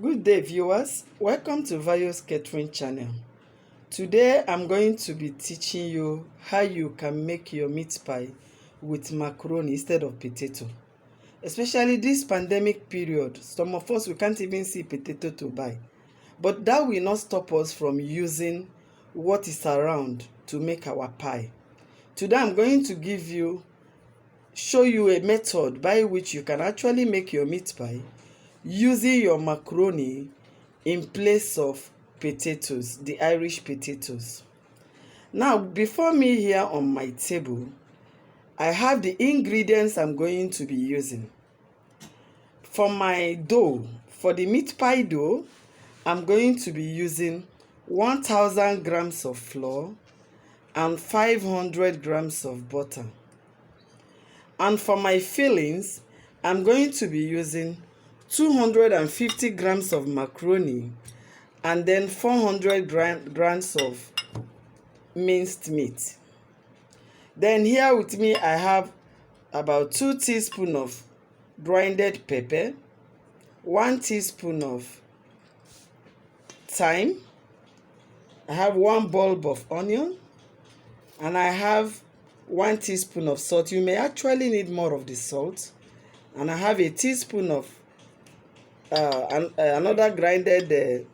Good day, viewers. Welcome to Vayo's Catering channel. Today I'm going to be teaching you how you can make your meat pie with macaroni instead of potato. Especially this pandemic period, some of us we can't even see potato to buy. But that will not stop us from using what is around to make our pie. Today I'm going to show you a method by which you can actually make your meat pie using your macaroni in place of potatoes, the Irish potatoes. Now, before me here on my table, I have the ingredients I'm going to be using. For my dough, for the meat pie dough, I'm going to be using 1000 grams of flour and 500 grams of butter. And for my fillings, I'm going to be using 250 grams of macaroni and then 400 grams of minced meat. Then here with me I have about 2 teaspoons of grinded pepper, 1 teaspoon of thyme, I have 1 bulb of onion, and I have 1 teaspoon of salt. You may actually need more of the salt. And I have a teaspoon of another grinded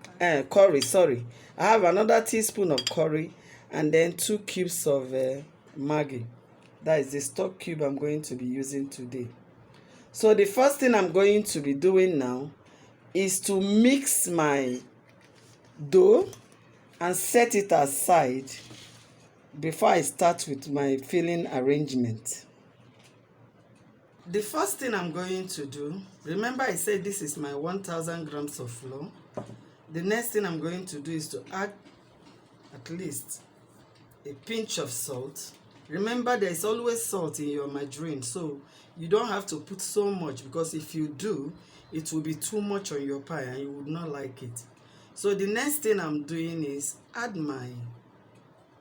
curry. I have another teaspoon of curry and then 2 cubes of Maggi. That is the stock cube I'm going to be using today. So the first thing I'm going to be doing now is to mix my dough and set it aside before I start with my filling arrangement. The first thing I'm going to do, remember I said this is my 1000 grams of flour. The next thing I'm going to do is to add at least a pinch of salt. Remember there is always salt in your margarine, so you don't have to put so much, because if you do, it will be too much on your pie and you would not like it. So the next thing I'm doing is add my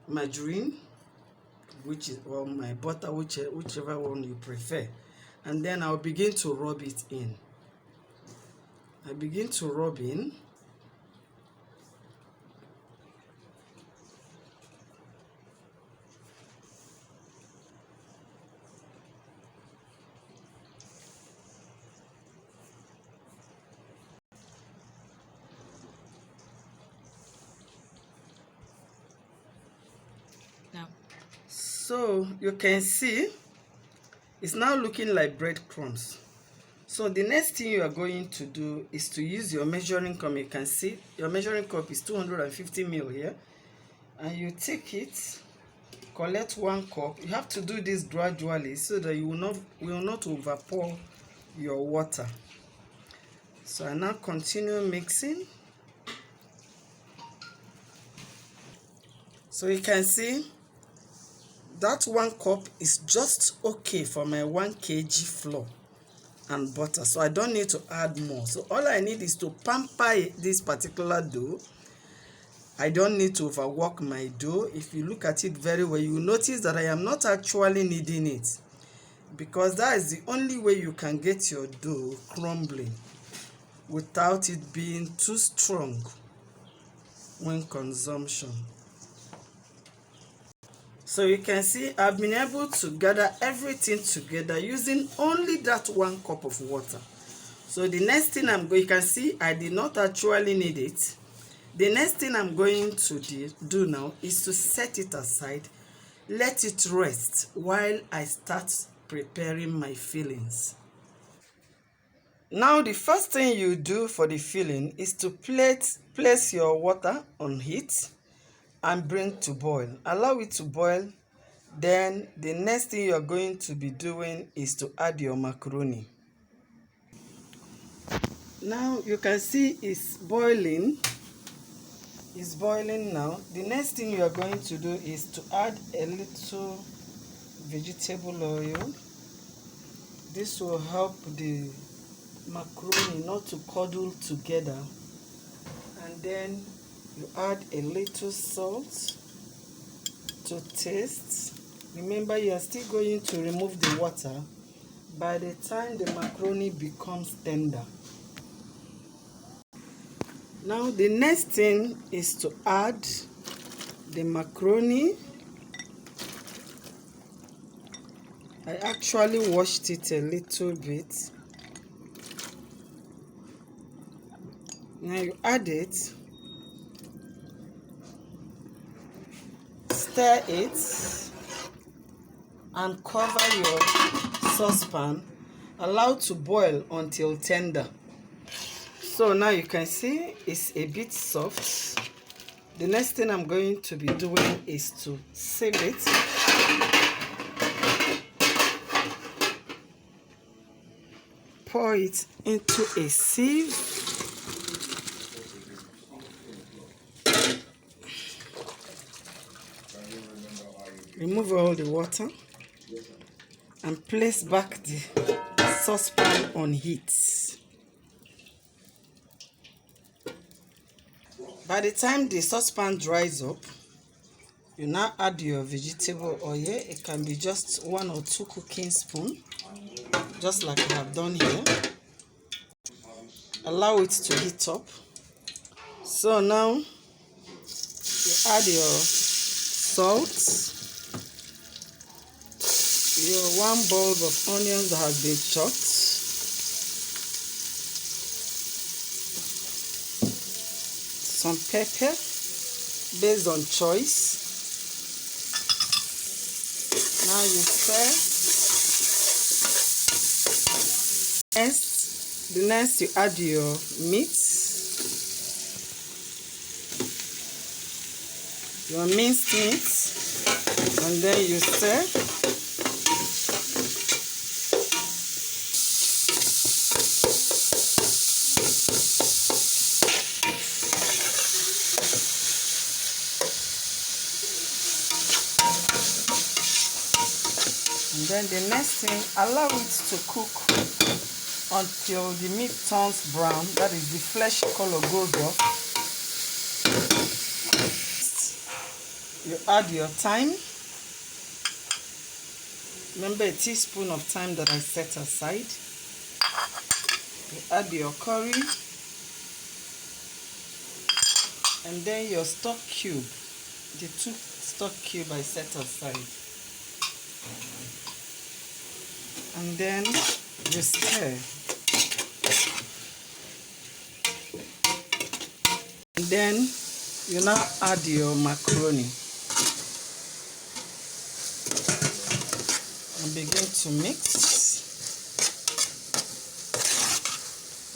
margarine, which is, or my butter, whichever one you prefer. And then I'll begin to rub it in. I begin to rub in. Now, so you can see it's now looking like breadcrumbs. So the next thing you are going to do is to use your measuring cup. You can see your measuring cup is 250 ml here, and you take it, collect 1 cup. You have to do this gradually so that you will not overpour your water. So I now continue mixing. So you can see that 1 cup is just okay for my 1 kg flour and butter, so I don't need to add more. So all I need is to pamper this particular dough. I don't need to overwork my dough. If you look at it very well, you will notice that I am not actually kneading it, because that is the only way you can get your dough crumbling without it being too strong when consumption. So you can see I've been able to gather everything together using only that 1 cup of water. So the next thing you can see I did not actually need it. The next thing I'm going to do now is to set it aside, let it rest while I start preparing my fillings. Now the first thing you do for the filling is to place your water on heat and bring to boil. Allow it to boil. Then the next thing you are going to be doing is to add your macaroni. Now you can see it's boiling. It's boiling now. The next thing you are going to do is to add a little vegetable oil. This will help the macaroni not to cuddle together. And then you add a little salt to taste. Remember, you are still going to remove the water by the time the macaroni becomes tender. Now the next thing is to add the macaroni. I actually washed it a little bit. Now you add it, stir it, and cover your saucepan. Allow to boil until tender. So now you can see it's a bit soft. The next thing I'm going to be doing is to sieve it. Pour it into a sieve. Remove all the water and place back the saucepan on heat. By the time the saucepan dries up, you now add your vegetable oil. It can be just 1 or 2 cooking spoons, just like I have done here. Allow it to heat up. So now you add your salt, your 1 bulb of onions that has been chopped, some pepper based on choice. Now you stir. Next you add your meat, your minced meat, and then you stir. And then the next thing, allow it to cook until the meat turns brown, that is, the flesh color goes off. You add your thyme. Remember a teaspoon of thyme that I set aside. You add your curry. And then your stock cube. The 2 stock cube I set aside. And then you stir. And then you now add your macaroni and begin to mix.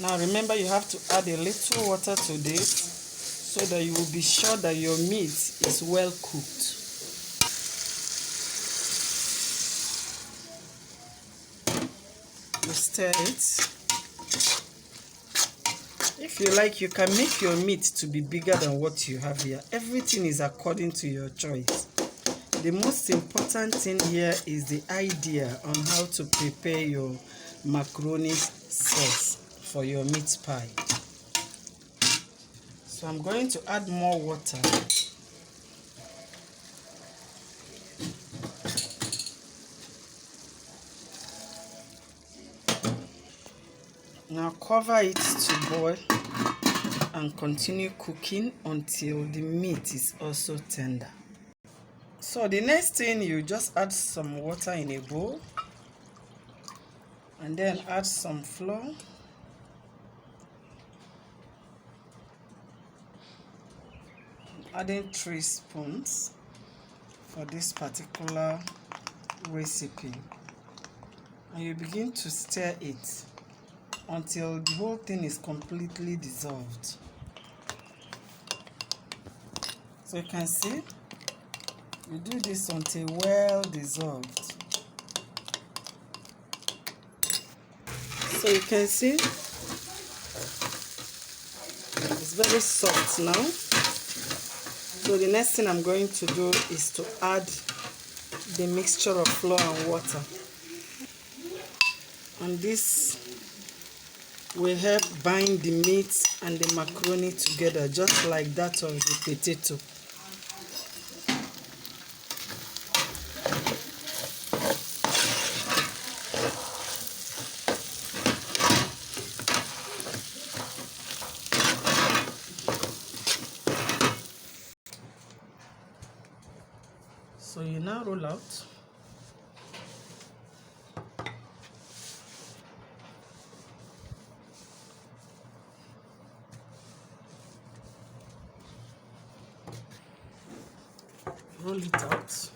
Now remember, you have to add a little water to this so that you will be sure that your meat is well cooked. You stir it. If you like, you can make your meat to be bigger than what you have here. Everything is according to your choice. The most important thing here is the idea on how to prepare your macaroni sauce for your meat pie. So I'm going to add more water. Now cover it to boil and continue cooking until the meat is also tender. So the next thing, you just add some water in a bowl and then add some flour. Adding 3 spoons for this particular recipe, and you begin to stir it until the whole thing is completely dissolved. So you can see, you do this until well dissolved. So you can see it's very soft now. So the next thing I'm going to do is to add the mixture of flour and water. And this will help bind the meat and the macaroni together, just like that of the potato. So you now roll out. Roll it out.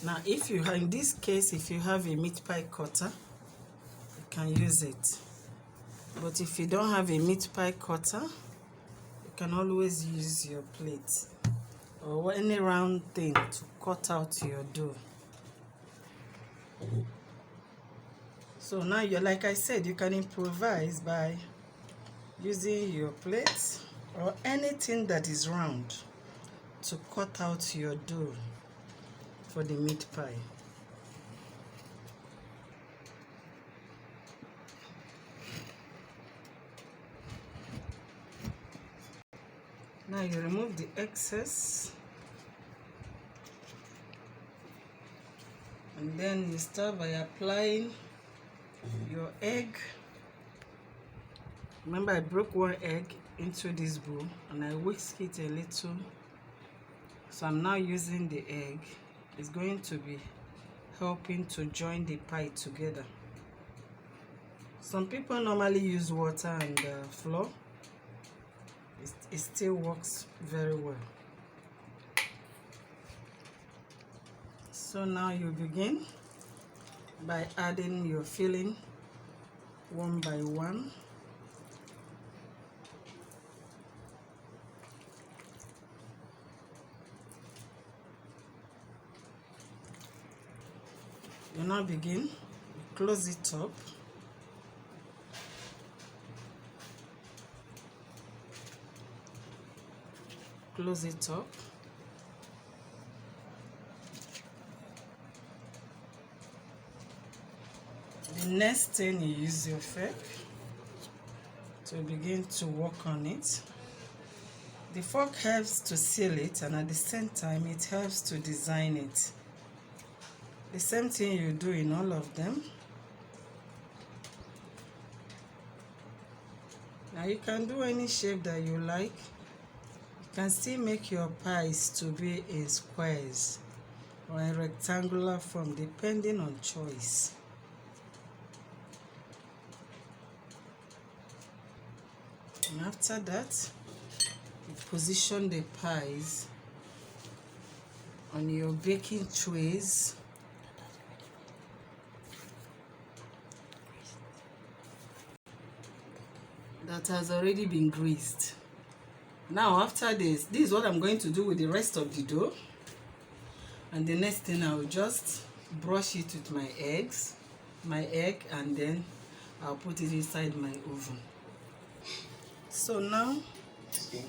Now if you have, in this case, if you have a meat pie cutter, you can use it. But if you don't have a meat pie cutter, you can always use your plate or any round thing to cut out your dough. So now you're, like I said, you can improvise by using your plate or anything that is round to cut out your dough for the meat pie. Now you remove the excess and then you start by applying your egg. Remember, I broke one egg into this bowl and I whisked it a little. So I'm now using the egg. It's going to be helping to join the pie together. Some people normally use water and flour. It still works very well. So now you begin by adding your filling one by one. You now begin, close it up. Close it up. The next thing, you use your fork to begin to work on it. The fork helps to seal it, and at the same time it helps to design it. The same thing you do in all of them. Now you can do any shape that you like. You can still make your pies to be in squares or in rectangular form depending on choice. And after that, you position the pies on your baking trays. That has already been greased. Now after this is what I'm going to do with the rest of the dough. And the next thing, I'll just brush it with my egg, and then I'll put it inside my oven. So now you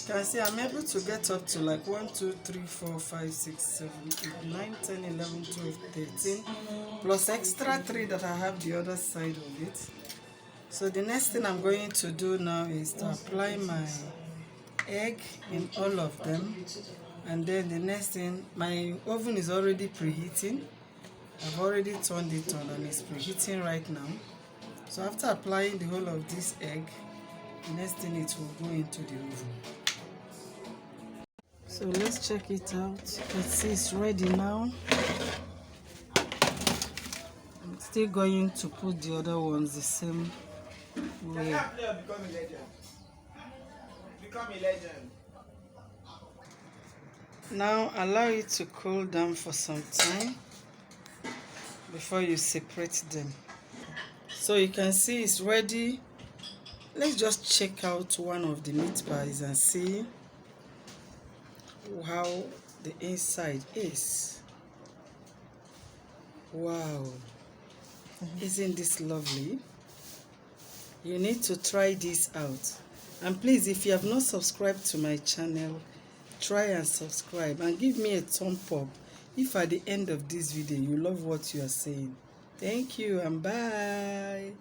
can see I'm able to get up to like 1, 2, 3, 4, 5, 6, 7, 8, 9, 10, 11, 12, 13, plus extra 3 that I have the other side of it. So the next thing I'm going to do now is to apply my egg in all of them. And then the next thing, my oven is already preheating. I've already turned it on and it's preheating right now. So after applying the whole of this egg, the next thing, it will go into the oven. So let's check it out. You can see it's ready now. I'm still going to put the other ones the same way. Become a legend. Now allow it to cool down for some time before you separate them. So you can see it's ready. Let's just check out one of the meat pies and see how the inside is. Wow. Isn't this lovely? You need to try this out. And please, if you have not subscribed to my channel, try and subscribe and give me a thumb up if at the end of this video you love what you are saying. Thank you and bye.